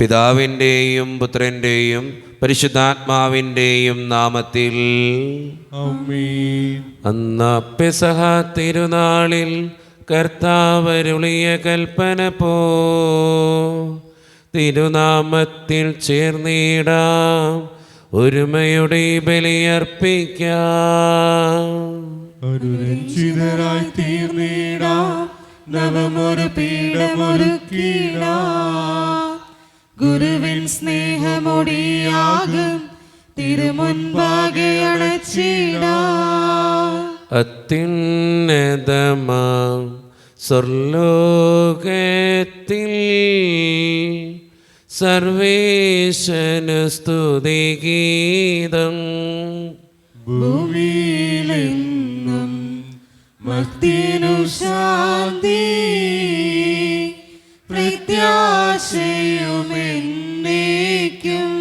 പിതാവിൻ്റെയും പുത്രൻ്റെയും പരിശുദ്ധാത്മാവിൻ്റെയും നാമത്തിൽ ആമേൻ. അന്ന് പെസഹ തിരുനാളിൽ കർത്താവരുളിയ കൽപ്പന പോ തിരുനാമത്തിൽ ചേർന്നിടാം, ഒരുമയുടെ ബലിയർപ്പിക്കാം. അനുരഞ്ജിതരായി തീർന്നിടാം, നവമൊരു പീഠമൊരുക്കിടാം. ഗുരുവിൻ സ്നേഹമൊടിയാകും തിരുമുൻപാകെ അണച്ചിടാം. അത്യുന്നതമാം സ്വർലോകത്തിൽ സർവേശനു സ്തുതിഗീതം. ഭൂമിയിലെങ്ങും മർത്യനു ശാന്തി, പ്രത്യാശയുമെന്നേക്കും.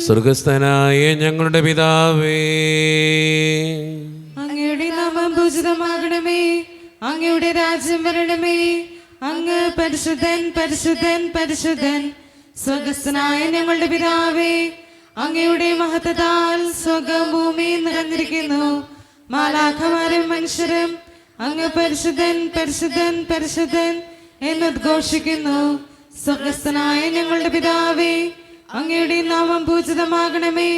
സ്വർഗസ്ഥനായ ഞങ്ങളുടെ പിതാവേ, അങ്ങയുടെ നാമം പൂജിതമാകണമേ, അങ്ങയുടെ രാജ്യം വരണമേ. അങ്ങ് പരിശുദ്ധൻ പരിശുദ്ധൻ പരിശുദ്ധൻ. സ്വർഗസ്ഥനായ ഞങ്ങളുടെ പിതാവേ, അങ്ങയുടെ മഹത്വത്താൽ സ്വർഗ്ഗവും ഭൂമിയും നിറഞ്ഞിരിക്കുന്നു. മാലാഖമാരും മനുഷ്യരും അങ്ങ് പരിശുദ്ധൻ പരിശുദ്ധൻ പരിശുദ്ധൻ എന്നുദ്ഘോഷിക്കുന്നു. സ്വർഗസ്ഥനായ ഞങ്ങളുടെ പിതാവേ, അങ്ങയുടെ നാമം പൂജിതമാകണമേ,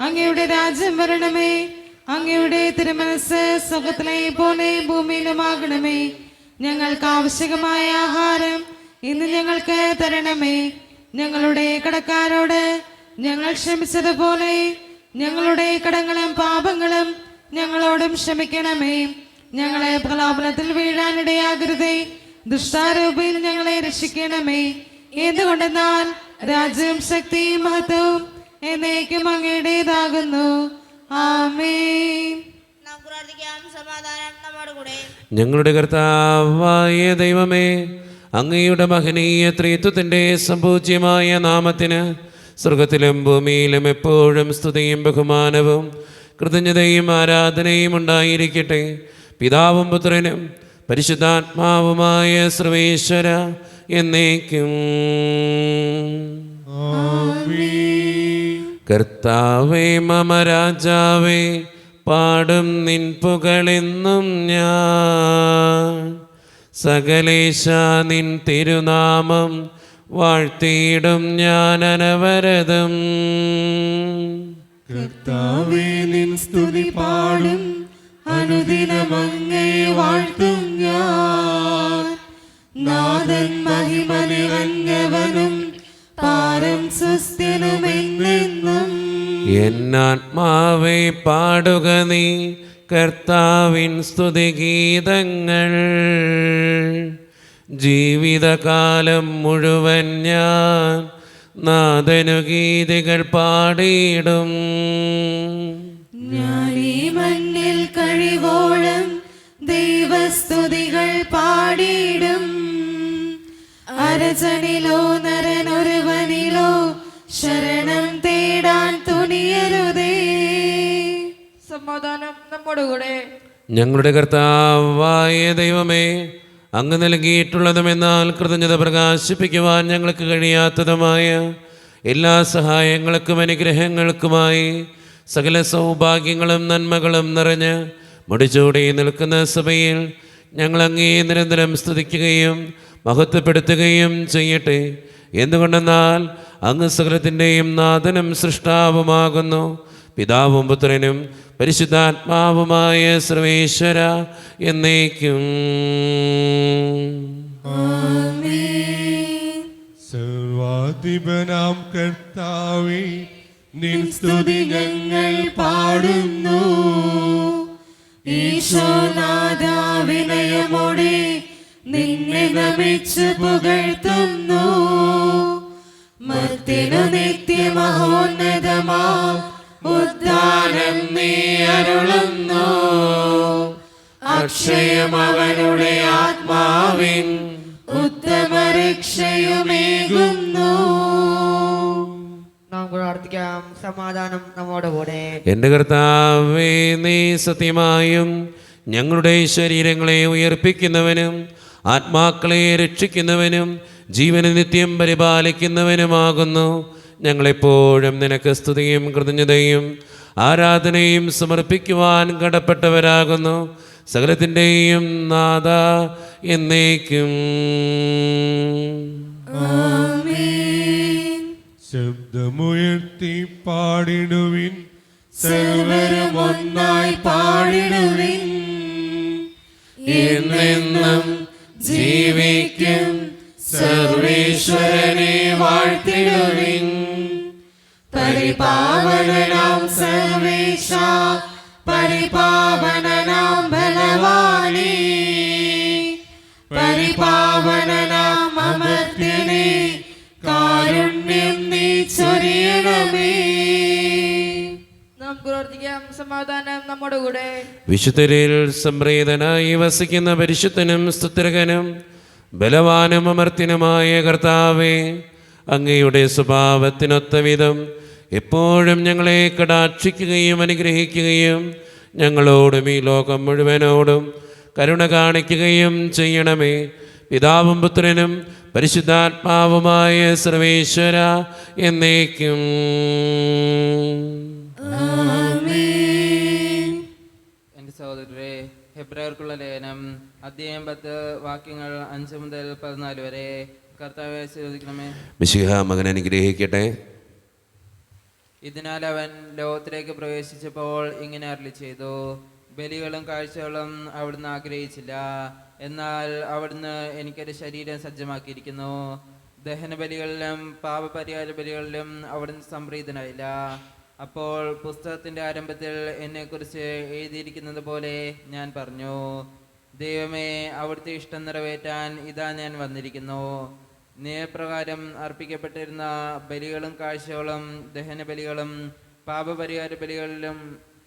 അങ്ങയുടെ രാജ്യം വരണമേ. അങ്ങയുടെ തിരുമനസ് സ്വർഗ്ഗത്തിലെ പോലെ ഭൂമിയിലുമാകണമേ. ഞങ്ങൾക്ക് ആവശ്യമായ ആഹാരം ഇന്ന് ഞങ്ങൾക്ക് തരണമേ. ഞങ്ങളുടെ കടക്കാരോട് ഞങ്ങൾ ക്ഷമിച്ചതുപോലെ ഞങ്ങളുടെ കടങ്ങളും പാപങ്ങളും ഞങ്ങളോടും ക്ഷമിക്കണമേ. ഞങ്ങളെ പ്രലോഭനത്തിൽ വീഴാനിടയാകരുതേ, ദുഷ്ടാരൂപിയിൽ ഞങ്ങളെ രക്ഷിക്കണമേ. എന്തുകൊണ്ടെന്നാൽ രാജ്യവും ശക്തിയും മഹത്വവും എന്നേക്കും അങ്ങയുടേതാകുന്നു. ആമേൻ. സമാധാനം നമ്മുടെ കൂടെ. ഞങ്ങളുടെ കർത്താവായ ദൈവമേ, അങ്ങയുടെ മഹനീയ ത്രിത്വത്തിൻ്റെ സംപൂജ്യമായ നാമത്തിന് സ്വർഗത്തിലും ഭൂമിയിലും എപ്പോഴും സ്തുതിയും ബഹുമാനവും കൃതജ്ഞതയും ആരാധനയും ഉണ്ടായിരിക്കട്ടെ. പിതാവും പുത്രനും പരിശുദ്ധാത്മാവുമായ സർവേശ്വര എന്നേക്കും. ആമേൻ. കർത്താവേ മമ രാജാവേ, പാടും നിൻ പുകളെന്നും ഞാൻ. സകലേശ നിൻ തിരുനാമം വാഴ്ത്തിയിടും ഞാൻ അനവരതം. കർത്താവേ, നിൻ സ്തുതി പാടും, അനുദിനം അങ്ങേ വാഴ്ത്തും ഞാൻ. നാഥൻ മഹിമ നിറഞ്ഞവനും പാരം സുസ്ഥിരമെന്നെന്നും. എന്നാത്മാവേ പാടുക നീ കർത്താവിൻ സ്തുതിഗീതങ്ങൾ. ജീവിതകാലം മുഴുവൻ ഞാൻ നാഥനു ഗീതികൾ പാടിയിടും. ഞാൻ ഈ മണ്ണിൽ കഴിവോളം ദൈവസ്തുതികൾ പാടിയിടും. അരജനിലോ നരനൊരുവനിലോ ശരണം തേടാൻ തുനിയരുതേ. സമാധാനം നമ്മുടെ കൂടെ. ഞങ്ങളുടെ കർത്താവായ ദൈവമേ, അങ്ങ് നൽകിയിട്ടുള്ളതുമെന്നാൽ കൃതജ്ഞത പ്രകാശിപ്പിക്കുവാൻ ഞങ്ങൾക്ക് കഴിയാത്തതുമായ എല്ലാ സഹായങ്ങൾക്കും അനുഗ്രഹങ്ങൾക്കുമായി സകല സൗഭാഗ്യങ്ങളും നന്മകളും നിറഞ്ഞ് മുടിച്ചൂടി നിൽക്കുന്ന സഭയിൽ ഞങ്ങൾ അങ്ങേ നിരന്തരം സ്തുതിക്കുകയും മഹത്വപ്പെടുത്തുകയും ചെയ്യട്ടെ. എന്തുകൊണ്ടെന്നാൽ അങ്ങ് സകലത്തിൻ്റെയും നാഥനും സൃഷ്ടാവുമാകുന്നു. പിതാവും പുത്രനും പരിശുദ്ധാത്മാവുമായ സർവേശ്വര എന്നേക്കും. സർവാധിപനാം കർത്താവേ, നിൻ സ്തുതി ഞങ്ങൾ പാടുന്നു. ഈശോനാഥാ, വിനയമോടെ നിന്നെ നമിച്ചു പുകഴ്ത്തുന്നു. മർത്യനു നിത്യമഹോന്നതമാ ഉദ്ധാനം നീ അരുളുന്നു. അക്ഷയം അവനുടെ ആത്മാവിൻ ഉത്തമ രക്ഷയുമേകുന്നു. നാം പ്രാർത്ഥിക്കാം. സമാധാനം നമ്മുടെ കൂടെ. എൻ്റെ കർത്താവേ, നീ സത്യമായും ഞങ്ങളുടെ ശരീരങ്ങളെ ഉയർപ്പിക്കുന്നവനും ആത്മാക്കളെ രക്ഷിക്കുന്നവനും ജീവനെ നിത്യം പരിപാലിക്കുന്നവനുമാകുന്നു. ഞങ്ങളെപ്പോഴും നിനക്ക് സ്തുതിയും കൃതജ്ഞതയും ആരാധനയും സമർപ്പിക്കുവാൻ കടപ്പെട്ടവരാകുന്നു. സകലത്തിൻ്റെയും നാഥ എന്നേക്കും. ശബ്ദമുയർത്തി പാടിടുവിൻ, സർവരും ഒന്നായി പാടിടുവിൻ. എന്നെന്നും ജീവിക്കും സർവേശ്വരനെ വാഴ്ത്തിടുവിൻ. പരിപാവനനാം സർവേശ, പരിപാവനനാം ബലവാനേ, പരിപാവനനാം അമർത്യനേ, കാരുണ്യം നീ ചൊരിയണമേ. നാം പ്രാർത്ഥിക്കാം. സമാധാനം നമ്മുടെ കൂടെ. വിശുദ്ധരിൽ സംപ്രീതനായി വസിക്കുന്ന പരിശുദ്ധനും സ്തുത്യർഹനും ബലവാനും അമർത്യനുമായ കർത്താവേ, അങ്ങയുടെ സ്വഭാവത്തിനൊത്ത വിധം എപ്പോഴും ഞങ്ങളെ കടാക്ഷിക്കുകയും അനുഗ്രഹിക്കുകയും ഞങ്ങളോടും ഈ ലോകം മുഴുവനോടും കരുണ കാണിക്കുകയും ചെയ്യണമേ. പിതാവും പുത്രനും പരിശുദ്ധാത്മാവുമായ സർവേശ്വര എന്നേക്കും. എൻ്റെ സഹോദരരെ, ഹെബ്രായർക്കുള്ള ലേഖനം അധ്യായം 10 വാക്യങ്ങൾ 5 മുതൽ 14 വരെ കർത്താവെ ആശീർവദിക്കണമേ. മിശിഹ മകൻ അനുഗ്രഹിക്കട്ടെ. ഇതിനാൽ അവൻ ലോകത്തിലേക്ക് പ്രവേശിച്ചപ്പോൾ ഇങ്ങനെ അരുളി ചെയ്തു: ബലികളും കാഴ്ചകളും അവിടുന്ന് ആഗ്രഹിച്ചില്ല, എന്നാൽ അവിടുന്ന് എനിക്കൊരു ശരീരം സജ്ജമാക്കിയിരിക്കുന്നു. ദഹനബലികളിലും പാപപരിഹാര ബലികളിലും അവിടുന്ന് സംപ്രീതനായില്ല. അപ്പോൾ പുസ്തകത്തിൻ്റെ ആരംഭത്തിൽ എന്നെക്കുറിച്ച് എഴുതിയിരിക്കുന്നത് പോലെ ഞാൻ പറഞ്ഞു: ദൈവമേ, അവിടുത്തെ ഇഷ്ടം നിറവേറ്റാൻ ഇതാ ഞാൻ വന്നിരിക്കുന്നു. നിയമപ്രകാരം അർപ്പിക്കപ്പെട്ടിരുന്ന ബലികളും കാഴ്ചകളും ദഹനബലികളും പാപപരിഹാര ബലികളിലും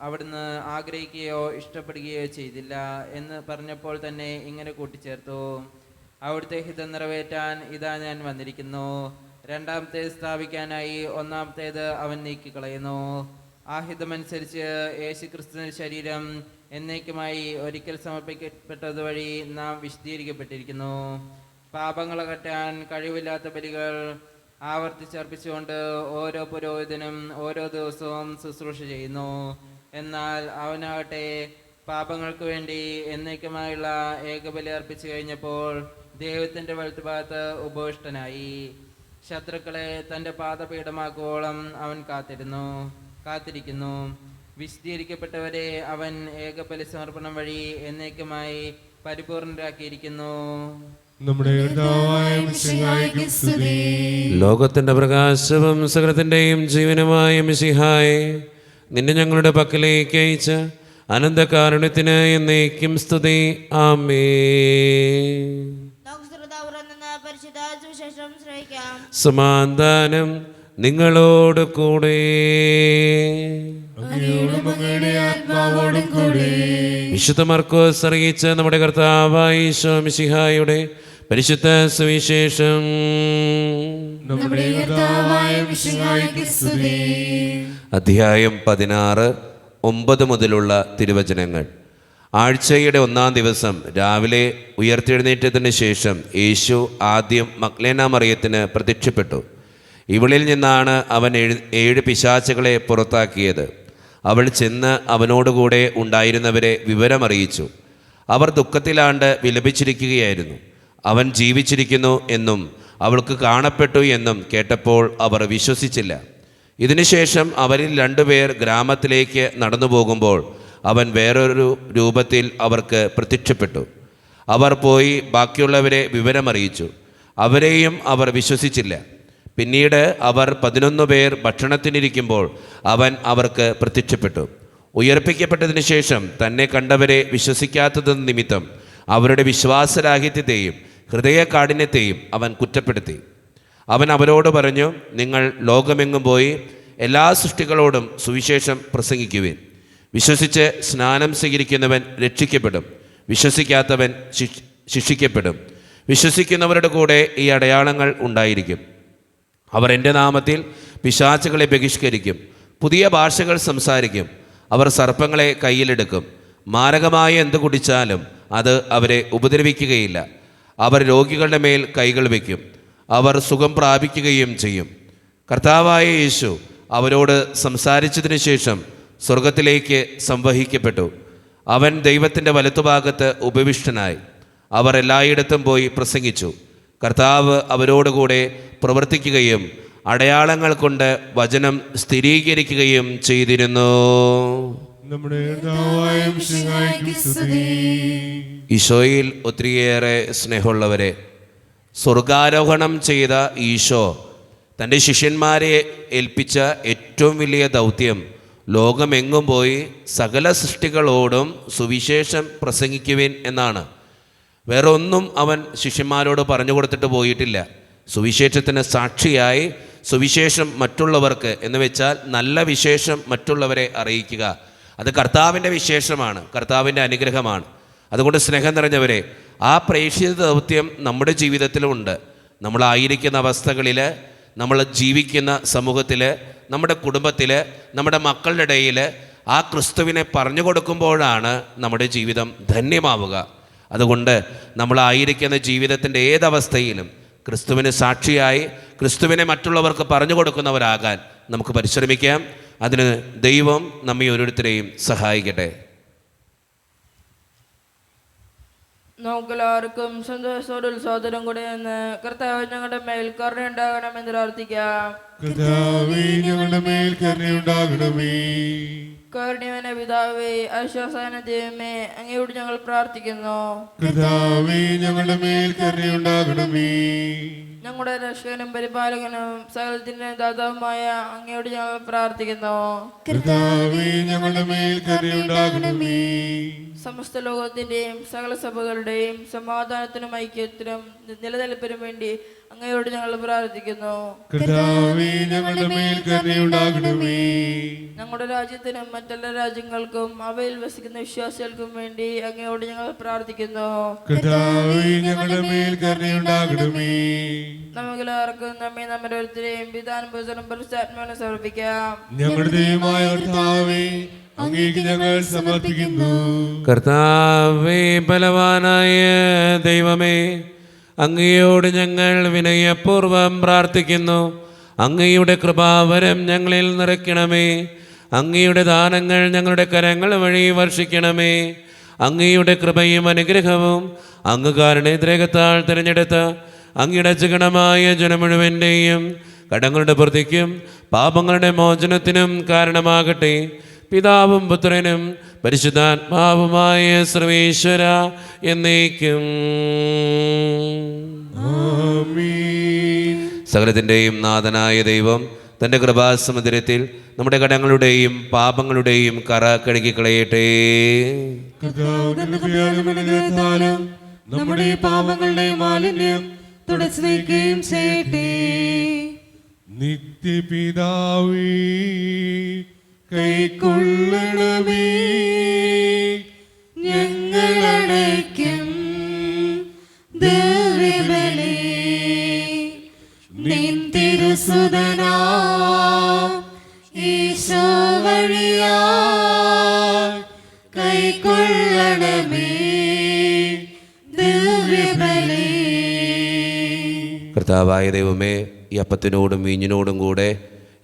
അവിടുന്ന് ആഗ്രഹിക്കുകയോ ഇഷ്ടപ്പെടുകയോ ചെയ്തില്ല എന്ന് പറഞ്ഞപ്പോൾ തന്നെ ഇങ്ങനെ കൂട്ടിച്ചേർത്തു: അവിടുത്തെ ഹിതം നിറവേറ്റാൻ ഇതാ ഞാൻ വന്നിരിക്കുന്നു. രണ്ടാമത്തേത് സ്ഥാപിക്കാനായി ഒന്നാമത്തേത് അവൻ നീക്കിക്കളയുന്നു. ആ ഹിതമനുസരിച്ച് യേശുക്രിസ്തുവിന്റെ ശരീരം എന്നേക്കുമായി ഒരിക്കൽ സമർപ്പിക്കപ്പെട്ടത് വഴി നാം വിശദീകരിക്കപ്പെട്ടിരിക്കുന്നു. പാപങ്ങൾ അകറ്റാൻ കഴിവില്ലാത്ത ബലികൾ ആവർത്തിച്ചർപ്പിച്ചുകൊണ്ട് ഓരോ പുരോഹിതനും ഓരോ ദിവസവും ശുശ്രൂഷ ചെയ്യുന്നു. എന്നാൽ അവനാകട്ടെ പാപങ്ങൾക്ക് വേണ്ടി എന്നേക്കുമായുള്ള ഏകബലി അർപ്പിച്ചു കഴിഞ്ഞപ്പോൾ ദൈവത്തിൻ്റെ വലത്തുഭാഗത്ത് ഉപവിഷ്ടനായി. ശത്രുക്കളെ തൻ്റെ പാദപീഠമാക്കുവോളം അവൻ കാത്തിരിക്കുന്നു. വിശദീകരിക്കപ്പെട്ടവരെ അവൻ ഏകബലി സമർപ്പണം വഴി എന്നേക്കുമായി പരിപൂർണരാക്കിയിരിക്കുന്നു. നമ്മുടെ കർത്താവായ മിശിഹായ്ക്ക് സ്തുതി. ലോകത്തിന്റെ പ്രകാശവും സകലത്തിന്റെയും ജീവനുമായ മിശിഹായെ, നിന്നെ ഞങ്ങളുടെ പക്കലേക്ക് അയച്ച അനന്തകാരുണ്യത്തിന് എന്നേക്കും സ്തുതി. ആമേൻ. പരിശുദ്ധ സുവിശേഷം ശ്രവിക്കാം. സമാധാനം നിങ്ങളോട് കൂടെ. ആത്മാവോടും കൂടെ. വിശുദ്ധ മർക്കോസ് അറിയിച്ച നമ്മുടെ കർത്താവായ ഈശോ മിശിഹായുടെ പരിശുദ്ധ സുവിശേഷം. നമ്മുടെ കർത്താവായ മിശിഹായ്ക്ക് സ്തുതി. അധ്യായം 16 9 മുതലുള്ള തിരുവചനങ്ങൾ. ആഴ്ചയുടെ 1-ാം ദിവസം രാവിലെ ഉയർത്തെഴുന്നേറ്റതിന് ശേഷം യേശു ആദ്യം മഗ്ദലേന മറിയത്തിന് പ്രത്യക്ഷപ്പെട്ടു. ഇവളിൽ നിന്നാണ് അവൻ 7 പിശാചുകളെ പുറത്താക്കിയത്. അവൾ ചെന്ന് അവനോടുകൂടെ ഉണ്ടായിരുന്നവരെ വിവരമറിയിച്ചു. അവർ ദുഃഖത്തിലാണ്ട് വിലപിച്ചിരിക്കുകയായിരുന്നു. അവൻ ജീവിച്ചിരിക്കുന്നു എന്നും അവൾക്ക് കാണപ്പെട്ടു എന്നും കേട്ടപ്പോൾ അവർ വിശ്വസിച്ചില്ല. ഇതിനുശേഷം അവരിൽ 2 പേർ ഗ്രാമത്തിലേക്ക് നടന്നു പോകുമ്പോൾ അവൻ വേറൊരു രൂപത്തിൽ അവർക്ക് പ്രത്യക്ഷപ്പെട്ടു. അവർ പോയി ബാക്കിയുള്ളവരെ വിവരമറിയിച്ചു. അവരെയും അവർ വിശ്വസിച്ചില്ല. പിന്നീട് അവർ 11 പേർ ഭക്ഷണത്തിനിരിക്കുമ്പോൾ അവൻ അവർക്ക് പ്രത്യക്ഷപ്പെട്ടു. ഉയർപ്പിക്കപ്പെട്ടതിന് ശേഷം തന്നെ കണ്ടവരെ വിശ്വസിക്കാത്തത് നിമിത്തം അവരുടെ വിശ്വാസരാഹിത്യത്തെയും ഹൃദയകാഠിന്യത്തെയും അവൻ കുറ്റപ്പെടുത്തി. അവൻ അവരോട് പറഞ്ഞു: നിങ്ങൾ ലോകമെങ്ങും പോയി എല്ലാ സൃഷ്ടികളോടും സുവിശേഷം പ്രസംഗിക്കുവിൻ. വിശ്വസിച്ച് സ്നാനം സ്വീകരിക്കുന്നവൻ രക്ഷിക്കപ്പെടും, വിശ്വസിക്കാത്തവൻ ശിക്ഷിക്കപ്പെടും. വിശ്വസിക്കുന്നവരുടെ കൂടെ ഈ അടയാളങ്ങൾ ഉണ്ടായിരിക്കും. അവർ എൻ്റെ നാമത്തിൽ പിശാചുകളെ ബഹിഷ്കരിക്കും, പുതിയ ഭാഷകൾ സംസാരിക്കും, അവർ സർപ്പങ്ങളെ കയ്യിലെടുക്കും, മാരകമായ എന്ത് കുടിച്ചാലും അത് അവരെ ഉപദ്രവിക്കുകയില്ല. അവർ രോഗികളുടെ മേൽ കൈകൾ വയ്ക്കും, അവർ സുഖം പ്രാപിക്കുകയും ചെയ്യും. കർത്താവായ യേശു അവരോട് സംസാരിച്ചതിന് ശേഷം സ്വർഗത്തിലേക്ക് സംവഹിക്കപ്പെട്ടു. അവൻ ദൈവത്തിൻ്റെ വലത്തുഭാഗത്ത് ഉപവിഷ്ടനായി. അവർ എല്ലായിടത്തും പോയി പ്രസംഗിച്ചു. കർത്താവ് അവരോടുകൂടെ പ്രവർത്തിക്കുകയും അടയാളങ്ങൾ കൊണ്ട് വചനം സ്ഥിരീകരിക്കുകയും ചെയ്തിരുന്നു. നമ്മുടെ കർത്താവായ മിശിഹായ്ക്ക് സ്തുതി. ഈശോയിൽ ഒത്തിരിയേറെ സ്നേഹമുള്ളവരെ, സ്വർഗാരോഹണം ചെയ്ത ഈശോ തൻ്റെ ശിഷ്യന്മാരെ ഏൽപ്പിച്ച ഏറ്റവും വലിയ ദൗത്യം ലോകമെങ്ങും പോയി സകല സൃഷ്ടികളോടും സുവിശേഷം പ്രസംഗിക്കുവിൻ എന്നാണ്. വേറെ ഒന്നും അവൻ ശിഷ്യന്മാരോട് പറഞ്ഞു കൊടുത്തിട്ട് പോയിട്ടില്ല. സുവിശേഷത്തിന് സാക്ഷിയായി സുവിശേഷം മറ്റുള്ളവർക്ക് എന്ന് വെച്ചാൽ നല്ല വിശേഷം മറ്റുള്ളവരെ അറിയിക്കുക. അത് കർത്താവിൻ്റെ വിശേഷമാണ്, കർത്താവിൻ്റെ അനുഗ്രഹമാണ്. അതുകൊണ്ട് സ്നേഹം നിറഞ്ഞവരെ, ആ പ്രേക്ഷിത ദൗത്യം നമ്മുടെ ജീവിതത്തിലുമുണ്ട്. നമ്മളായിരിക്കുന്ന അവസ്ഥകളിൽ, നമ്മൾ ജീവിക്കുന്ന സമൂഹത്തിൽ, നമ്മുടെ കുടുംബത്തിൽ, നമ്മുടെ മക്കളുടെ ഇടയിൽ ആ ക്രിസ്തുവിനെ പറഞ്ഞു കൊടുക്കുമ്പോഴാണ് നമ്മുടെ ജീവിതം ധന്യമാവുക. അതുകൊണ്ട് നമ്മളായിരിക്കുന്ന ജീവിതത്തിൻ്റെ ഏതവസ്ഥയിലും ക്രിസ്തുവിന് സാക്ഷിയായി ക്രിസ്തുവിനെ മറ്റുള്ളവർക്ക് പറഞ്ഞു കൊടുക്കുന്നവരാകാൻ നമുക്ക് പരിശ്രമിക്കാം. അതിന് ദൈവം നമ്മെ ഓരോരുത്തരെയും സഹായിക്കട്ടെ. നമുക്കെല്ലാവർക്കും സന്തോഷത്തോടും ഉത്സാഹത്തോടും കൂടെ നിന്ന് കർത്താവ് ഞങ്ങളുടെ മേൽ കരുണയുണ്ടാകണമെന്ന് പ്രാർത്ഥിക്കാം. കർത്താവേ, ഞങ്ങളുടെ മേൽ കരുണയുണ്ടാകണമേ. കാരുണ്യവാനായ പിതാവേ, ആശ്വാസവാനായ ദൈവമേ, അങ്ങയോട് ഞങ്ങൾ പ്രാർത്ഥിക്കുന്നു. കർത്താവേ, ഞങ്ങളുടെ മേൽ കരുണയുണ്ടാകണമേ. ഞങ്ങളുടെ രക്ഷകനും പരിപാലകനും സകലത്തിന്റെ ദാതാവുമായ അങ്ങയോട് ഞങ്ങൾ പ്രാർത്ഥിക്കുന്നു. കർത്താവേ, ഞങ്ങളുടെ മേൽ കരുണയുണ്ടാകണമേ. സമസ്ത ലോകത്തിന്റെയും സകല സഭകളുടെയും സമാധാനത്തിനും ഐക്യത്തിനും നിലനിൽപ്പിനും വേണ്ടി അങ്ങയോട് ഞങ്ങൾ പ്രാർത്ഥിക്കുന്നു. കർത്താവേ, ഞങ്ങളുടെ മേൽ കരുണയുണ്ടാകണമേ. ഞങ്ങളുടെ രാജ്യത്തിനും മറ്റെല്ലാ രാജ്യങ്ങൾക്കും അവയിൽ വസിക്കുന്ന വിശ്വാസികൾക്കും വേണ്ടി അങ്ങയോട് ഞങ്ങൾ പ്രാർത്ഥിക്കുന്നു. കർത്താവേ, ഞങ്ങളുടെ മേൽ കരുണയുണ്ടാകണമേ. നമുക്കെല്ലാവർക്കും നമ്മെ നമ്മുടെ ഓരോരുത്തരെയും പിതാനും പുത്രനും പരിശുദ്ധാത്മാവിനും സമർപ്പിക്കാം. ഞങ്ങളുടെ ദൈവമായ കർത്താവേ, അങ്ങേക്ക് ഞങ്ങൾ സമർപ്പിക്കുന്നു. കർത്താവേ, ബലവാനായ ദൈവമേ, അങ്ങയോട് ഞങ്ങൾ വിനയപൂർവം പ്രാർത്ഥിക്കുന്നു. അങ്ങയുടെ കൃപാവരം ഞങ്ങളിൽ നിറയ്ക്കണമേ. അങ്ങയുടെ ദാനങ്ങൾ ഞങ്ങളുടെ കരങ്ങൾ വഴി വർഷിക്കണമേ. അങ്ങയുടെ കൃപയും അനുഗ്രഹവും അങ്ങ് കാരുണ്യദ്രേകത്താൽ തിരഞ്ഞെടുത്ത അങ്ങയുടെ അജഗണമായ ജനം മുഴുവൻ്റെയും കടങ്ങളുടെ പ്രതിക്കും പാപങ്ങളുടെ മോചനത്തിനും കാരണമാകട്ടെ. പിതാവും പുത്രനും പരിശുദ്ധാത്മാവുമായ സർവേശ്വര എന്നേക്കും. ആമേൻ. സകലത്തിൻ്റെയും നാഥനായ ദൈവം തൻ്റെ കൃപാസമുദ്രത്തിൽ നമ്മുടെ കടങ്ങളുടെയും പാപങ്ങളുടെയും കറ കഴുകിക്കളയട്ടെ. കർത്താവ് തന്റെ കൃപയാലും നമ്മുടെ പാപങ്ങളുടെ മാലിന്യം തുടച്ചു നീക്കുകയും ചെയ്യട്ടെ. നിത്യപിതാവേ, കൈക്കൊള്ളണമേ ഞങ്ങളടയ്ക്കും ദിവ്യബലി. നിൻ തിരുസുതനാ ഈശോ വഴിയായി കൈക്കൊള്ളണമേ ദിവ്യബലി. കർത്താവായ ദൈവമേ, ഈ അപ്പത്തിനോടും വീഞ്ഞിനോടും കൂടെ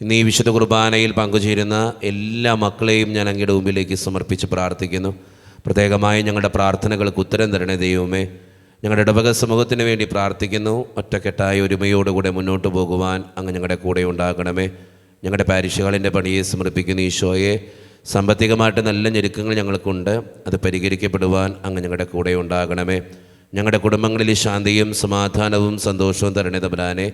ഇന്ന് ഈ വിശുദ്ധ കുർബാനയിൽ പങ്കുചേരുന്ന എല്ലാ മക്കളെയും ഞാൻ അങ്ങയുടെ മുമ്പിലേക്ക് സമർപ്പിച്ച് പ്രാർത്ഥിക്കുന്നു. പ്രത്യേകമായി ഞങ്ങളുടെ പ്രാർത്ഥനകൾക്ക് ഉത്തരം തരണേ ദൈവമേ. ഞങ്ങളുടെ ഇടവക സമൂഹത്തിന് വേണ്ടി പ്രാർത്ഥിക്കുന്നു. ഒറ്റക്കെട്ടായ ഒരുമയോടുകൂടെ മുന്നോട്ട് പോകുവാൻ അങ്ങ് ഞങ്ങളുടെ കൂടെ ഉണ്ടാകണമേ. ഞങ്ങളുടെ പാരിഷുകളിൻ്റെ പണിയെ സമർപ്പിക്കുന്ന ഈശോയെ, സാമ്പത്തികമായിട്ട് നല്ല ഞെരുക്കങ്ങൾ ഞങ്ങൾക്കുണ്ട്. അത് പരിഹരിക്കപ്പെടുവാൻ അങ്ങ് ഞങ്ങളുടെ കൂടെ ഉണ്ടാകണമേ. ഞങ്ങളുടെ കുടുംബങ്ങളിൽ ശാന്തിയും സമാധാനവും സന്തോഷവും തരണേ തമ്പുരാനെ.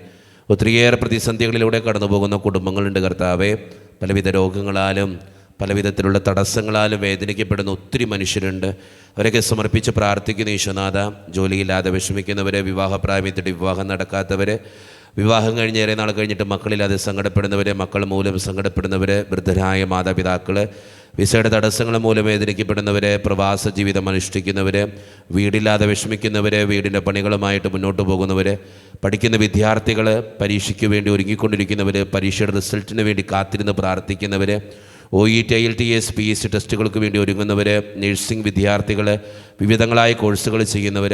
ഒത്തിരിയേറെ പ്രതിസന്ധികളിലൂടെ കടന്നു പോകുന്ന കുടുംബങ്ങളുണ്ട് കർത്താവെ. പലവിധ രോഗങ്ങളാലും പലവിധത്തിലുള്ള തടസ്സങ്ങളാലും വേദനിക്കപ്പെടുന്ന ഒത്തിരി മനുഷ്യരുണ്ട്. അവരൊക്കെ സമർപ്പിച്ച് പ്രാർത്ഥിക്കുന്ന ഈശോനാഥ, ജോലിയില്ലാതെ വിഷമിക്കുന്നവർ, വിവാഹപ്രായമെത്തിയിട്ട് വിവാഹം നടക്കാത്തവർ, വിവാഹം കഴിഞ്ഞ് ഏറെ നാൾ കഴിഞ്ഞിട്ട് മക്കളില്ലാതെ സങ്കടപ്പെടുന്നവർ, മക്കൾ മൂലം സങ്കടപ്പെടുന്നവർ, വൃദ്ധരായ മാതാപിതാക്കൾ, വിസയുടെ തടസ്സങ്ങൾ മൂലം വേദനിക്കപ്പെടുന്നവർ, പ്രവാസ ജീവിതം അനുഷ്ഠിക്കുന്നവർ, വീടില്ലാതെ വിഷമിക്കുന്നവർ, വീടിൻ്റെ പണികളുമായിട്ട് മുന്നോട്ട് പോകുന്നവർ, പഠിക്കുന്ന വിദ്യാർത്ഥികൾ, പരീക്ഷയ്ക്ക് വേണ്ടി ഒരുങ്ങിക്കൊണ്ടിരിക്കുന്നവർ, പരീക്ഷയുടെ റിസൾട്ടിന് വേണ്ടി കാത്തിരുന്ന് പ്രാർത്ഥിക്കുന്നവർ, OET, IELTS, PSC ടെസ്റ്റുകൾക്ക് വേണ്ടി ഒരുങ്ങുന്നവർ, നഴ്സിംഗ് വിദ്യാർത്ഥികൾ, വിവിധങ്ങളായ കോഴ്സുകൾ ചെയ്യുന്നവർ,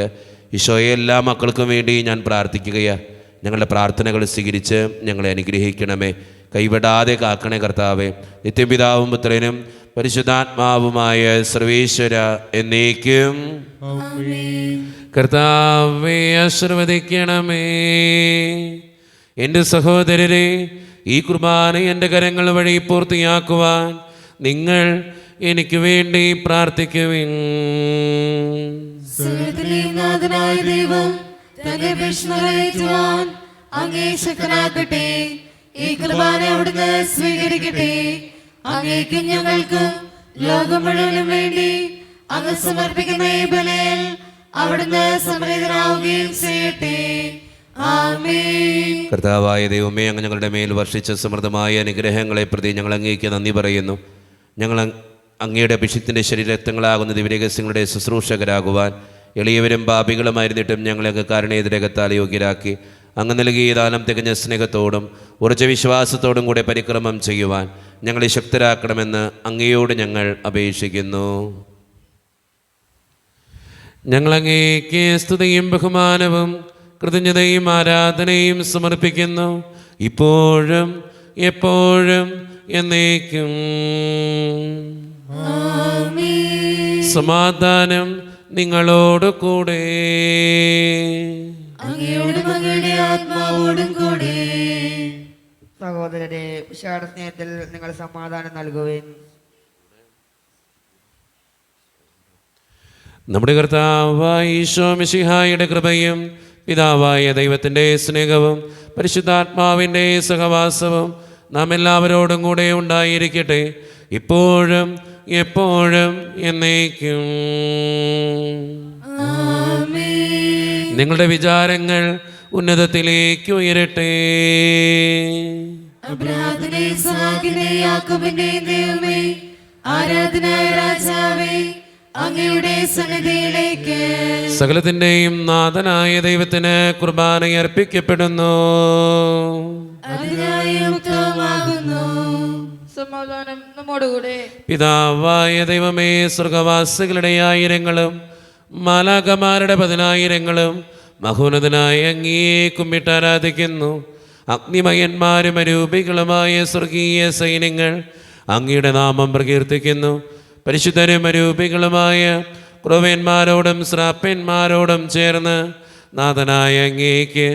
ഈശോയെ എല്ലാ മക്കൾക്കും വേണ്ടി ഞാൻ പ്രാർത്ഥിക്കുകയാണ്. ഞങ്ങളുടെ പ്രാർത്ഥനകൾ സ്വീകരിച്ച് ഞങ്ങളെ അനുഗ്രഹിക്കണമേ. കൈവിടാതെ കാക്കണേ കർത്താവേ. നിത്യപിതാവും പുത്രനും പരിശുദ്ധാത്മാവുമായ സർവേശ്വര എന്നേക്കും. കർത്താവേ ആശീർവദിക്കണമേ. എൻ്റെ സഹോദരരെ, ഈ കുർബാന എൻ്റെ കരങ്ങൾ വഴി പൂർത്തിയാക്കുവാൻ നിങ്ങൾ എനിക്ക് വേണ്ടി പ്രാർത്ഥിക്കുവിൻ. സകലത്തിലെയും നാഥനായ ദൈവം തന്റെ ഭീഷണി നിറവേറ്റുവാൻ അങ്ങേ ശക്തനാക്കട്ടെ. ഈ കുർബാന അവിടുന്ന് സ്വീകരിക്കട്ടെ. അങ്ങേക്കും ഞങ്ങൾക്കും ലോകം മുഴുവനും വേണ്ടി അങ്ങ് സമർപ്പിക്കുന്ന ഈ ബലിയിൽ അവിടുന്ന് സംപ്രീതനാവുകയും ചെയ്യട്ടെ. ആമേൻ. കർത്താവായ ദൈവമേ, അങ്ങ് ഞങ്ങളുടെ മേൽ വർഷിച്ച സമൃദ്ധമായ അനുഗ്രഹങ്ങളെ പ്രതി ഞങ്ങൾ അങ്ങേക്ക് നന്ദി പറയുന്നു. ഞങ്ങൾ അങ്ങയുടെ അഭിഷിക്തൻ്റെ ശരീരരക്തങ്ങളാകുന്ന ദിവ്യരഹസ്യങ്ങളുടെ ശുശ്രൂഷകരാകുവാൻ എളിയവരും പാപികളുമായിരുന്നിട്ടും ഞങ്ങളെ അങ്ങ് കാരുണ്യതിരകത്താൽ യോഗ്യരാക്കി അങ്ങ് നൽകിയ ദാനം തികഞ്ഞ സ്നേഹത്തോടും ഉറച്ച വിശ്വാസത്തോടും കൂടെ പരിക്രമം ചെയ്യുവാൻ ഞങ്ങളെ ശക്തരാക്കണമെന്ന് അങ്ങയോട് ഞങ്ങൾ അപേക്ഷിക്കുന്നു. ഞങ്ങളങ്ങേക്ക് സ്തുതിയും ബഹുമാനവും കൃതജ്ഞതയും ആരാധനയും സമർപ്പിക്കുന്നു, ഇപ്പോഴും എപ്പോഴും എന്നേക്കും. സമാധാനം നിങ്ങളോട് കൂടെ. അങ്ങയോടും അങ്ങയുടെ ആത്മാവോടും കൂടെ. സഹോദരരെ, വിശാല സ്നേഹത്തിൽ നിങ്ങൾ സമാധാനം നൽകുവിൻ. നമ്മുടെ കർത്താവായ ഈശോ മിശിഹായുടെ കൃപയും പിതാവായ ദൈവത്തിൻ്റെ സ്നേഹവും പരിശുദ്ധാത്മാവിൻ്റെ സഹവാസവും നാം എല്ലാവരോടും കൂടെ ഉണ്ടായിരിക്കട്ടെ, ഇപ്പോഴും എപ്പോഴും എന്നേക്കും. നിങ്ങളുടെ വിചാരങ്ങൾ ഉന്നതത്തിലേക്ക് ഉയരട്ടെ. അബ്രാഹത്തിന്റെയും ഇസ്ഹാക്കിന്റെയും യാക്കോബിന്റെയും ദൈവമേ, ആരാധനായ രാജാവേ, അങ്ങയുടെ സന്നിധിയിലേക്ക് സകലത്തിൻ്റെയും നാഥനായ ദൈവത്തിന് കുർബാന അർപ്പിക്കപ്പെടുന്നു. അതിനായി യുക്തമാകുന്നു. സമാധാനം നമ്മോടുകൂടെ. പിതാവായ ദൈവമേ, സ്വർഗവാസികളുടെ ആയിരങ്ങളും മാലാഖമാരുടെ 10,000 മഹോന്നതനായ അങ്ങയെ കുമ്പിട്ട് ആരാധിക്കുന്നു. അഗ്നിമയന്മാരും അരൂപികളുമായ സ്വർഗീയ സൈന്യങ്ങൾ അങ്ങയുടെ നാമം പ്രകീർത്തിക്കുന്നു. പരിശുദ്ധരും അരൂപികളുമായ ക്രൂവന്മാരോടും ശ്രാപ്പന്മാരോടും ചേർന്ന് നാഥനായ അങ്ങേക്ക്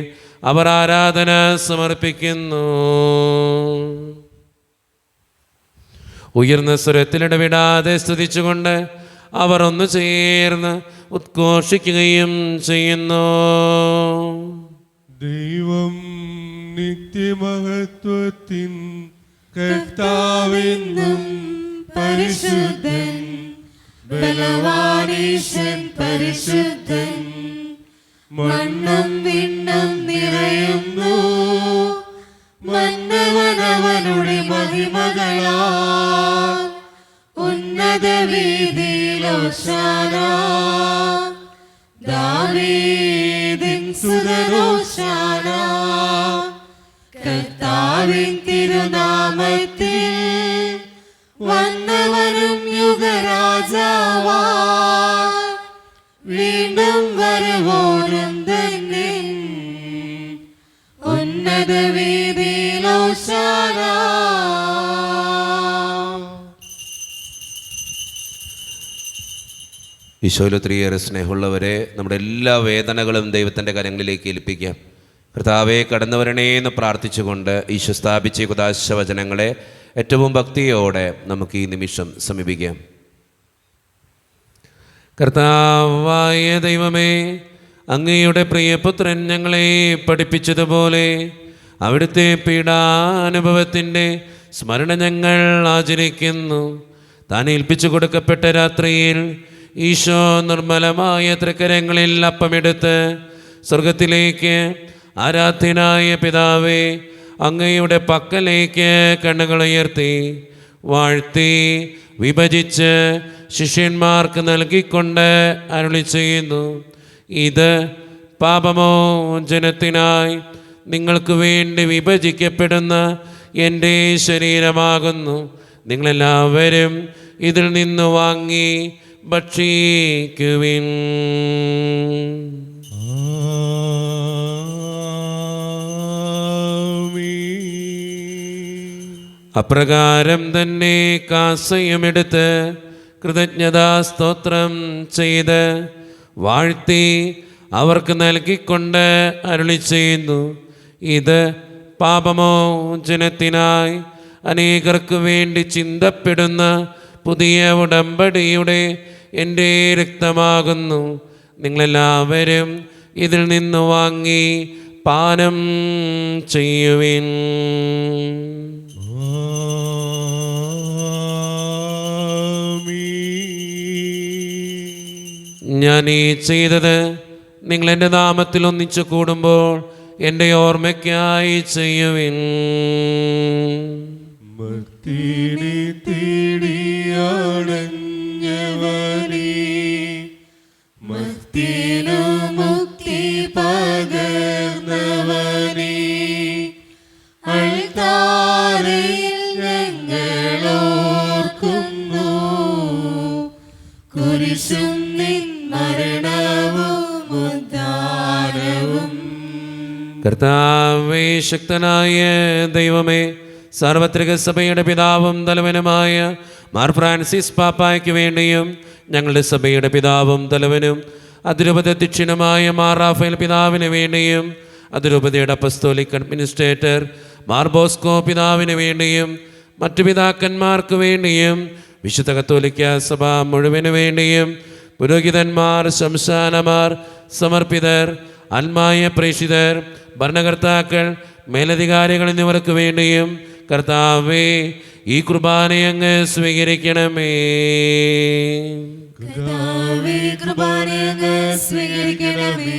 അവർ ആരാധന സമർപ്പിക്കുന്നു. ഉയർന്ന സ്വരത്തിലിടവിടാതെ സ്തുതിച്ചുകൊണ്ട് അവർ ഒന്ന് ചേർന്ന് ഉദ്ഘോഷിക്കുകയും ചെയ്യുന്നു. ദൈവം നിത്യമഹത്വത്തിൻ കർത്താവെന്നും പരിശുദ്ധൻ, ബലവാനീശൻ പരിശുദ്ധൻ, മണ്ണും വിണ്ണും നിറയുന്നു മന്നവനവനുടെ മഹിമകളാ. ഉന്നത വീതിയിൽ ഹോശാന, ദാവീദിൻ സുതൻ ഹോശാന. കർത്താവിൻ തിരുനാമത്തിൽ വന്നവനും യുഗരാജാവാ, വീണ്ടും വരുവോനും തന്നെ ഉന്നത വീതിയിൽ ഹോശാന. ഈശോയിൽ ഒത്തിരിയേറെ സ്നേഹമുള്ളവരെ, നമ്മുടെ എല്ലാ വേദനകളും ദൈവത്തിൻ്റെ കരങ്ങളിലേക്ക് ഏൽപ്പിക്കാം. കർത്താവെ, കടന്നു വരണേ എന്ന് പ്രാർത്ഥിച്ചുകൊണ്ട് ഈശോ സ്ഥാപിച്ച കുദാശ വചനങ്ങളെ ഏറ്റവും ഭക്തിയോടെ നമുക്ക് ഈ നിമിഷം സമീപിക്കാം. കർത്താവായ ദൈവമേ, അങ്ങയുടെ പ്രിയപുത്രൻ ഞങ്ങളെ പഠിപ്പിച്ചതുപോലെ അവിടുത്തെ പീഡാനുഭവത്തിൻ്റെ സ്മരണ ഞങ്ങൾ ആചരിക്കുന്നു. താൻ ഏൽപ്പിച്ചു കൊടുക്കപ്പെട്ട രാത്രിയിൽ ഈശോ നിർമ്മലമായ തൃക്കരങ്ങളിൽ അപ്പമെടുത്ത് സ്വർഗത്തിലേക്ക് ആരാധ്യനായ പിതാവേ അങ്ങയുടെ പക്കലേക്ക് കണ്ണുകളുയർത്തി വാഴ്ത്തി വിഭജിച്ച് ശിഷ്യന്മാർക്ക് നൽകിക്കൊണ്ട് അരുളി ചെയ്യുന്നു: ഇത് പാപമോചനത്തിനായി നിങ്ങൾക്ക് വേണ്ടി വിഭജിക്കപ്പെടുന്ന എൻ്റെ ശരീരമാകുന്നു. നിങ്ങളെല്ലാവരും ഇതിൽ നിന്ന് വാങ്ങി ഭക്ഷിക്കുവിൻ. അപ്രകാരം തന്നെ കാസയുമെടുത്ത് കൃതജ്ഞതാ സ്തോത്രം ചെയ്ത് വാഴ്ത്തി അവർക്ക് നൽകിക്കൊണ്ട് അരുളി ചെയ്യുന്നു, ഇത് പാപമോചനത്തിനായി അനേകർക്ക് വേണ്ടി ചിന്തപ്പെടുന്ന പുതിയ ഉടമ്പടിയുടെ എൻ്റെ രക്തമാകുന്നു. നിങ്ങളെല്ലാവരും ഇതിൽ നിന്ന് വാങ്ങി പാനം ചെയ്യുവിൻ. ഞാൻ ഈ ചെയ്തത് നിങ്ങൾ എൻ്റെ നാമത്തിൽ ഒന്നിച്ചു കൂടുമ്പോൾ എൻ്റെ ഓർമ്മയ്ക്കായി ചെയ്യുവിൻ. മർത്തിനെ തേടിയാടഞ്ഞവനേ, മർത്തിനു മുക്തി പകർന്നവനേ, അൾത്താരയിൽ ഞങ്ങളോർക്കുന്നു. കുരിശും നിൻ മരണവും ഉദ്ധാനവും. കർത്താവേ, ശക്തനായ ദൈവമേ, സാർവത്രിക സഭയുടെ പിതാവും തലവനുമായ മാർ ഫ്രാൻസിസ് പാപ്പായ്ക്ക് വേണ്ടിയും ഞങ്ങളുടെ സഭയുടെ പിതാവും തലവനും അതിരൂപത അധ്യക്ഷനുമായ മാർ റാഫേൽ പിതാവിന് വേണ്ടിയും അതിരൂപതയുടെ അപ്പസ്തോലിക് അഡ്മിനിസ്ട്രേറ്റർ മാർ ബോസ്കോ പിതാവിന് വേണ്ടിയും മറ്റു പിതാക്കന്മാർക്ക് വേണ്ടിയും വിശുദ്ധ കത്തോലിക്ക സഭ മുഴുവന് വേണ്ടിയും പുരോഹിതന്മാർ, ശംശാനമാർ, സമർപ്പിതർ, ആത്മായ പ്രേക്ഷിതർ, ഭരണകർത്താക്കൾ, മേലധികാരികൾ എന്നിവർക്ക് വേണ്ടിയും കർത്താവേ, ഈ കുർബാനയെ അങ്ങ് സ്വീകരിക്കണമേ. കർത്താവേ, കൃപയെ അങ്ങ് സ്വീകരിക്കണമേ.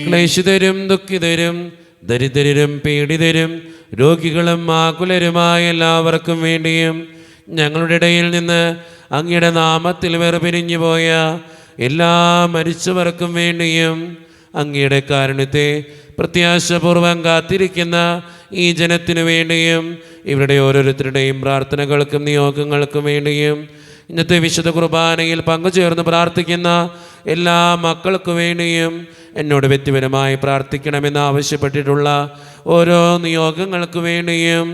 ക്ലേശിതരും ദുഃഖിതരും ദരിദ്രരും പീഡിതരും രോഗികളും ആകുലരുമായ എല്ലാവർക്കും വേണ്ടിയും ഞങ്ങളുടെ ഇടയിൽ നിന്ന് അങ്ങയുടെ നാമത്തിൽ വേർപിരിഞ്ഞു പോയ എല്ലാ മരിച്ചവർക്കും വേണ്ടിയും അങ്ങയുടെ കാരുണ്യത്തെ പ്രത്യാശപൂർവം കാത്തിരിക്കുന്ന ഈ ജനത്തിനു വേണ്ടിയും ഇവരുടെ ഓരോരുത്തരുടെയും പ്രാർത്ഥനകൾക്കും നിയോഗങ്ങൾക്കും വേണ്ടിയും ഇന്നത്തെ വിശുദ്ധ കുർബാനയിൽ പങ്കുചേർന്ന് പ്രാർത്ഥിക്കുന്ന എല്ലാ മക്കൾക്കു വേണ്ടിയും എന്നോട് വ്യക്തിപരമായി പ്രാർത്ഥിക്കണമെന്ന് ആവശ്യപ്പെട്ടിട്ടുള്ള ഓരോ നിയോഗങ്ങൾക്ക് വേണ്ടിയും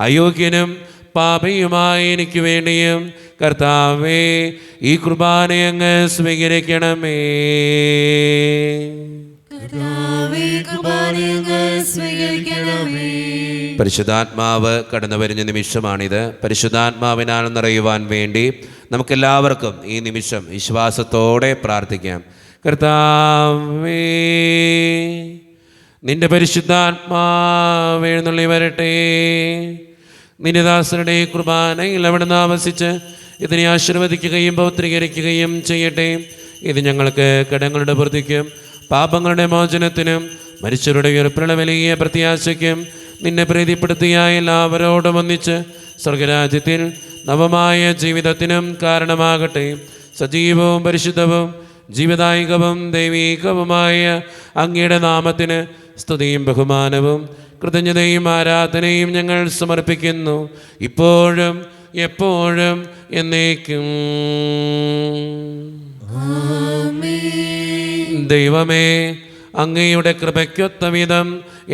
അയോഗ്യനും പാപിയുമായ എനിക്ക് വേണ്ടിയും കർത്താവേ, ഈ കുർബാനയെ അങ്ങ് സ്വീകരിക്കണമേ. കർത്താവേ, കൃപയെ അങ്ങ് സ്വീകരിക്കണമേ. പരിശുദ്ധാത്മാവ് കടന്നു വരുന്ന നിമിഷമാണിത്. പരിശുദ്ധാത്മാവിനാൽ നിറയുവാൻ വേണ്ടി നമുക്കെല്ലാവർക്കും ഈ നിമിഷം വിശ്വാസത്തോടെ പ്രാർത്ഥിക്കാം. കർത്താവേ, നിന്റെ പരിശുദ്ധാത്മാവ് എഴുന്നള്ളി വരട്ടെ. നിന്റെ ദാസരുടെ കുർബാനയിൽ അവിടുന്ന് ആവസിച്ച് ഇതിനെ ആശീർവദിക്കുകയും പൗത്രീകരിക്കുകയും ചെയ്യട്ടെ. ഇത് ഞങ്ങൾക്ക് കടങ്ങളുടെ വൃദ്ധിക്കും പാപങ്ങളുടെ മോചനത്തിനും മരിച്ചവരുടെ ഉയർപ്പുള്ള വലിയ പ്രത്യാശയ്ക്കും നിന്നെ പ്രീതിപ്പെടുത്തിയ എല്ലാവരോടും ഒന്നിച്ച് സ്വർഗരാജ്യത്തിൽ നവമായ ജീവിതത്തിനും കാരണമാകട്ടെ. സജീവവും പരിശുദ്ധവും ജീവദായികവും ദൈവീകവുമായ അങ്ങയുടെ നാമത്തിന് സ്തുതിയും ബഹുമാനവും കൃതജ്ഞതയും ആരാധനയും ഞങ്ങൾ സമർപ്പിക്കുന്നു, ഇപ്പോഴും എപ്പോഴും എന്നേക്കും. ദൈവമേ, അങ്ങയുടെ കൃപയ്ക്കൊത്ത വിധം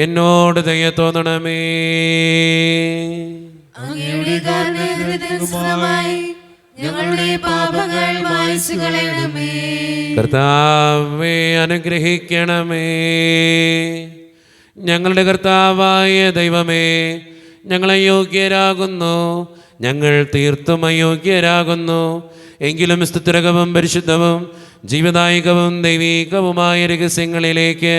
എന്നോട് ദയ തോന്നണമേ. അങ്ങയുടെ കാരുണ്യത്തിനുസൃതമായി ഞങ്ങളുടെ പാപങ്ങൾ മായ്ച്ചു കളയണമേ. കർത്താവേ, അനുഗ്രഹിക്കണമേ. ഞങ്ങളുടെ കർത്താവായ ദൈവമേ, ഞങ്ങൾ അയോഗ്യരാകുന്നു, ഞങ്ങൾ തീർത്തും അയോഗ്യരാകുന്നു. എങ്കിലും സ്തുതിരകവും പരിശുദ്ധവും ജീവദായികവും ദൈവീകവുമായ രഹസ്യങ്ങളിലേക്ക്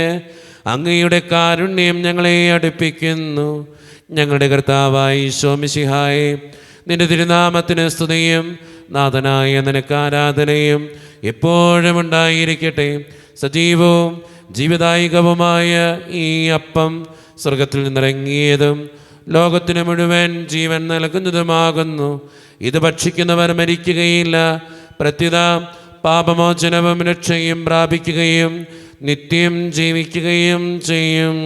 അങ്ങയുടെ കാരുണ്യം ഞങ്ങളെ അടുപ്പിക്കുന്നു. ഞങ്ങളുടെ കർത്താവായ ഈശോ മിശിഹായേ, നിന്റെ തിരുനാമത്തിന് സ്തുതിയും നാഥനായ നിനക്ക് ആരാധനയും എപ്പോഴും ഉണ്ടായിരിക്കട്ടെ. സജീവവും ജീവദായികവുമായ ഈ അപ്പം സ്വർഗത്തിൽ നിന്നിറങ്ങിയതും ലോകത്തിന് മുഴുവൻ ജീവൻ നൽകുന്നതുമാകുന്നു. ഇത് ഭക്ഷിക്കുന്നവർ മരിക്കുകയില്ല, പ്രത്യുത പാപമോചനവും രക്ഷയും പ്രാപിക്കുകയും നിത്യം ജീവിക്കുകയും ചെയ്യും.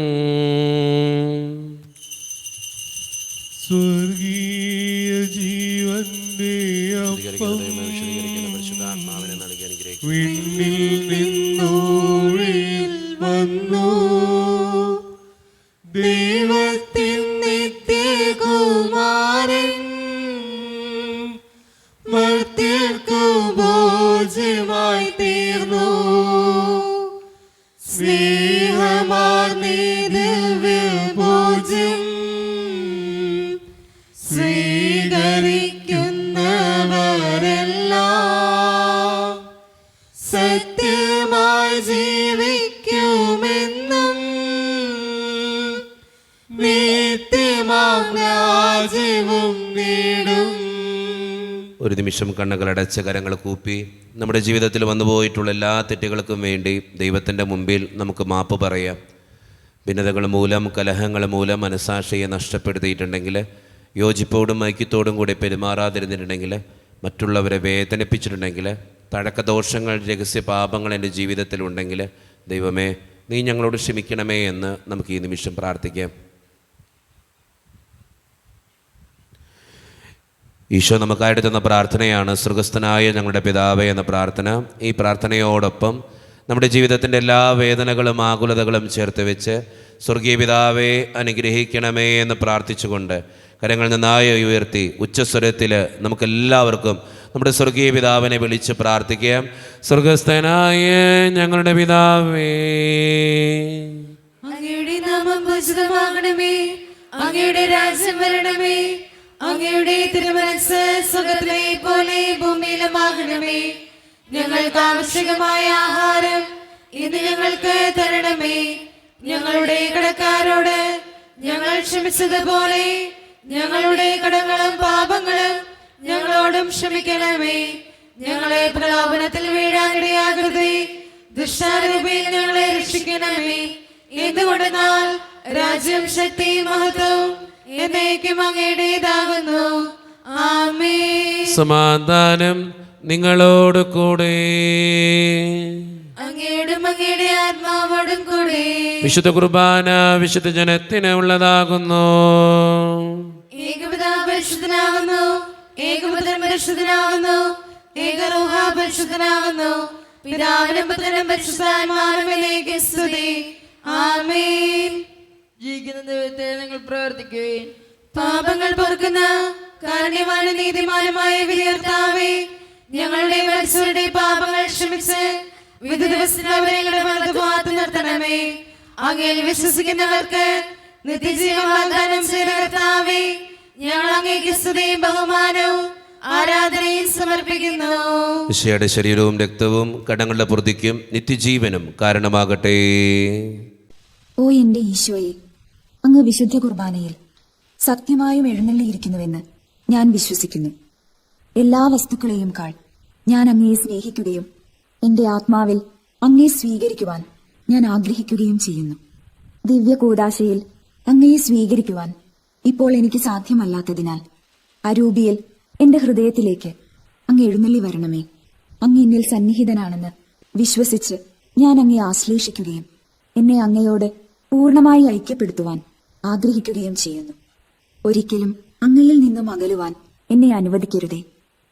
സ്വർഗീയ ജീവന്റെ അപ്പം വിണ്ണിൽ നിന്നൂഴിൽ വന്നു, ദൈവത്തിൻ നിത്യകുമാരൻ നിത്യമാം രാജ്യവും നേടും. ഒരു നിമിഷം കണ്ണുകളടച്ച് കരങ്ങൾ കൂപ്പി നമ്മുടെ ജീവിതത്തിൽ വന്നുപോയിട്ടുള്ള എല്ലാ തെറ്റുകൾക്കും വേണ്ടി ദൈവത്തിൻ്റെ മുമ്പിൽ നമുക്ക് മാപ്പ് പറയാം. ഭിന്നതകൾ മൂലം, കലഹങ്ങൾ മൂലം മനസ്സാക്ഷിയെ നഷ്ടപ്പെടുത്തിയിട്ടുണ്ടെങ്കിൽ, യോജിപ്പോടും ഐക്യത്തോടും കൂടി പെരുമാറാതിരുന്നിട്ടുണ്ടെങ്കിൽ, മറ്റുള്ളവരെ വേദനിപ്പിച്ചിട്ടുണ്ടെങ്കിൽ, തഴക്കദോഷങ്ങൾ, രഹസ്യ പാപങ്ങൾ എൻ്റെ ജീവിതത്തിലുണ്ടെങ്കിൽ, ദൈവമേ നീ ഞങ്ങളോട് ക്ഷമിക്കണമേ എന്ന് നമുക്ക് ഈ നിമിഷം പ്രാർത്ഥിക്കാം. ഈശോ നമുക്കായിട്ട് തന്ന പ്രാർത്ഥനയാണ് സ്വർഗസ്ഥനായ ഞങ്ങളുടെ പിതാവേ എന്ന പ്രാർത്ഥന. ഈ പ്രാർത്ഥനയോടൊപ്പം നമ്മുടെ ജീവിതത്തിൻ്റെ എല്ലാ വേദനകളും ആകുലതകളും ചേർത്ത് വെച്ച് സ്വർഗീയ പിതാവേ അനുഗ്രഹിക്കണമേ എന്ന് പ്രാർത്ഥിച്ചുകൊണ്ട് കരങ്ങൾ നന്നായി ഉയർത്തി ഉച്ചസ്വരത്തിൽ നമുക്കെല്ലാവർക്കും നമ്മുടെ സ്വർഗീയ പിതാവിനെ വിളിച്ച് പ്രാർത്ഥിക്കാം. സ്വർഗസ്ഥനായ ഞങ്ങളുടെ പിതാവേ, അങ്ങയുടെ നാമം പൂജിതമാകണമേ, അങ്ങയുടെ രാജ്യം വരണമേ, അങ്ങയുടെ തിരുമനസ്സ് സ്വർഗ്ഗത്തിലെ പോലെ ഭൂമിയിലുമാകണമേ. ഞങ്ങൾക്ക് ആവശ്യമായ ആഹാരം ഇന്ന് ഞങ്ങൾക്ക് തരണമേ. ഞങ്ങളുടെ കടക്കാരോട് ഞങ്ങൾ ക്ഷമിച്ചതുപോലെ ഞങ്ങളുടെ കടങ്ങളും പാപങ്ങളും ഞങ്ങളോടും ക്ഷമിക്കണമേ. ഞങ്ങളെ പ്രലോഭനത്തിൽ വീഴാനിടയാകരുതേ, ദുഷ്ടാരൂപിയിൽ ഞങ്ങളെ രക്ഷിക്കണമേ. എന്തുകൊണ്ടെന്നാൽ രാജ്യം, ശക്തി, മഹത്വം എന്നേക്കും അങ്ങയുടേതാകുന്നു. ആമേൻ. സമാധാനം നിങ്ങളോട് കൂടെ. അങ്ങയോടും അങ്ങയുടെ ആത്മാവോടും കൂടെ. വിശുദ്ധ കുർബാന വിശുദ്ധ ജനത്തിന് ഉള്ളതാകുന്നു. ഏകപിതാവ് പരിശുദ്ധനാകുന്നു, ഏകപുത്രൻ പരിശുദ്ധനാകുന്നു, ഏകറൂഹ പരിശുദ്ധനാകുന്നു. പിതാവിനും പുത്രനും പരിശുദ്ധാത്മാവിനും സ്തുതി. ആമേൻ. ജീവിക്കുന്ന ദൈവത്തെ നിങ്ങൾ പ്രാർത്ഥിക്കുകയും പാപങ്ങൾ പൊറുക്കുന്ന കാരുണ്യവാനും നീതിമാനുമായ വിധികർത്താവേ, ഞങ്ങളുടെ മരിച്ചവരുടെ പാപങ്ങൾ ക്ഷമിച്ച് വിധി ദിവസത്തിൽ അവരെ ഞങ്ങളുടെ വലതുഭാഗത്ത് നിർത്തണമേ. അങ്ങയിൽ വിശ്വസിക്കുന്നവർക്ക് നിത്യജീവൻ വാഗ്ദാനം ചെയ്ത കർത്താവേ, ഞങ്ങൾ അങ്ങേക്ക് സ്തുതിയും ബഹുമാനവും ആരാധനയും സമർപ്പിക്കുന്നു. ഈശോയുടെ ശരീരവും രക്തവും കടങ്ങളുടെ പൂർത്തിക്കും നിത്യജീവനും കാരണമാകട്ടെ. ഓ എന്റെ ഈശോയെ, അങ്ങ് വിശുദ്ധ കുർബാനയിൽ സത്യമായും എഴുന്നള്ളിയിരിക്കുന്നുവെന്ന് ഞാൻ വിശ്വസിക്കുന്നു. എല്ലാ വസ്തുക്കളെയും കാൾ ഞാൻ അങ്ങയെ സ്നേഹിക്കുകയും എന്റെ ആത്മാവിൽ അങ്ങയെ സ്വീകരിക്കുവാൻ ഞാൻ ആഗ്രഹിക്കുകയും ചെയ്യുന്നു. ദിവ്യ കൂദാശയിൽ അങ്ങയെ സ്വീകരിക്കുവാൻ ഇപ്പോൾ എനിക്ക് സാധ്യമല്ലാത്തതിനാൽ അരൂപിയിൽ എന്റെ ഹൃദയത്തിലേക്ക് അങ്ങ് എഴുന്നള്ളി വരണമേ. അങ്ങ് എന്നിൽ സന്നിഹിതനാണെന്ന് വിശ്വസിച്ച് ഞാൻ അങ്ങയെ ആശ്ലേഷിക്കുകയും എന്നെ അങ്ങയോട് പൂർണ്ണമായി ഐക്യപ്പെടുത്തുവാൻ ആഗ്രഹിക്കുകയും ചെയ്യുന്നു. ഒരിക്കലും അങ്ങയിൽ നിന്നും അകലുവാൻ എന്നെ അനുവദിക്കരുതേ.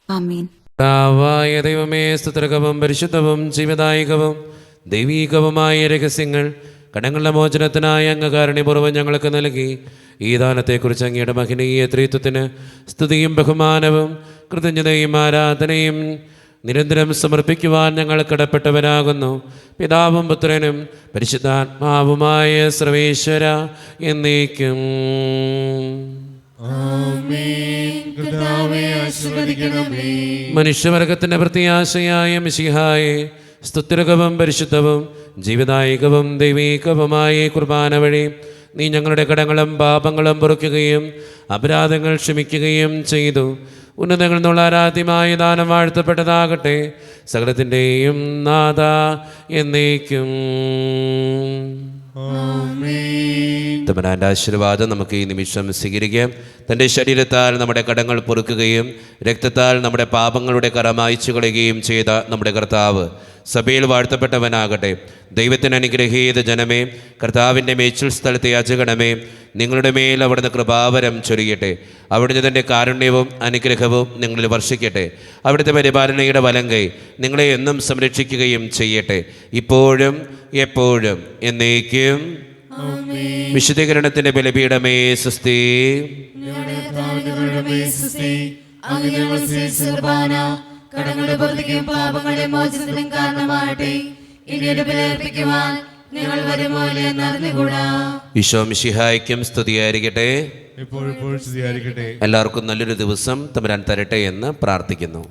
ആമേൻ. കർത്താവായ ദൈവമേ, സ്തുത്യർഹവും പരിശുദ്ധവും ജീവദായകവും ദൈവീകവുമായ രഹസ്യങ്ങൾ കടങ്ങളുടെ മോചനത്തിനായ അങ്ങ് കാരുണ്യപൂർവ്വം ഞങ്ങൾക്ക് നൽകി. ഈ ദാനത്തെക്കുറിച്ച് അങ്ങയുടെ മഹനീയ ത്രിത്വത്തിന് സ്തുതിയും ബഹുമാനവും കൃതജ്ഞതയും ആരാധനയും നിരന്തരം സമർപ്പിക്കുവാൻ ഞങ്ങൾ കടപ്പെട്ടവരാകുന്നു. പിതാവും പുത്രനും പരിശുദ്ധാത്മാവുമായ സർവേശ്വര എന്നേക്കും. മനുഷ്യവർഗത്തിന്റെ പ്രത്യാശയായ മിശിഹായെ, സ്തുത്യർഹവും പരിശുദ്ധവും ജീവദായകവും ദൈവീകവുമായ കുർബാന വഴി നീ ഞങ്ങളുടെ കടങ്ങളും പാപങ്ങളും പൊറുക്കുകയും അപരാധങ്ങൾ ക്ഷമിക്കുകയും ചെയ്തു. ഉന്നതങ്ങളിൽ നിന്നുള്ള ആരാധ്യമായ ദാനം വാഴ്ത്തപ്പെട്ടതാകട്ടെ. സകലത്തിൻ്റെയും നാഥ എന്നേക്കും. തമ്പുരാന്റെ ആശീർവാദം നമുക്ക് ഈ നിമിഷം സ്വീകരിക്കാം. തൻ്റെ ശരീരത്താൽ നമ്മുടെ കടങ്ങൾ പൊറുക്കുകയും രക്തത്താൽ നമ്മുടെ പാപങ്ങളുടെ കറ മായ്ച്ചു കളയുകയും ചെയ്ത നമ്മുടെ കർത്താവ് സഭയിൽ വാഴ്ത്തപ്പെട്ടവനാകട്ടെ. ദൈവത്തിന് അനുഗ്രഹീത ജനമേ, കർത്താവിൻ്റെ മേച്ചിൽ സ്ഥലത്തെ യാചകണമേ, നിങ്ങളുടെ മേൽ അവിടുന്ന് കൃപാവരം ചൊരിയട്ടെ. അവിടുന്ന് തൻ്റെ കാരുണ്യവും അനുഗ്രഹവും നിങ്ങളിൽ വർഷിക്കട്ടെ. അവിടുത്തെ പരിപാലനയുടെ വലങ്കൈ നിങ്ങളെ എന്നും സംരക്ഷിക്കുകയും ചെയ്യട്ടെ, ഇപ്പോഴും എപ്പോഴും എന്നേക്കും. വിശുദ്ധീകരണത്തിന്റെ ബലിപീഠമേ സ്വസ്തി. കടങ്ങളുടെ പൊറുതിക്കും പാപങ്ങളുടെ മോചനത്തിനും കാരണമാകട്ടെ. ഇനിയൊരു ബലിയർപ്പിക്കുവാൻ ഞങ്ങൾ വരുമോ എന്ന് അറിഞ്ഞുകൂടാ. ഈശോ മിശിഹായ്ക്കും സ്തുതിയായിരിക്കട്ടെ. എപ്പോഴും സ്തുതിയായിരിക്കട്ടെ. എല്ലാവർക്കും നല്ലൊരു ദിവസം തമ്പുരാൻ തരട്ടെ എന്ന് പ്രാർത്ഥിക്കുന്നു.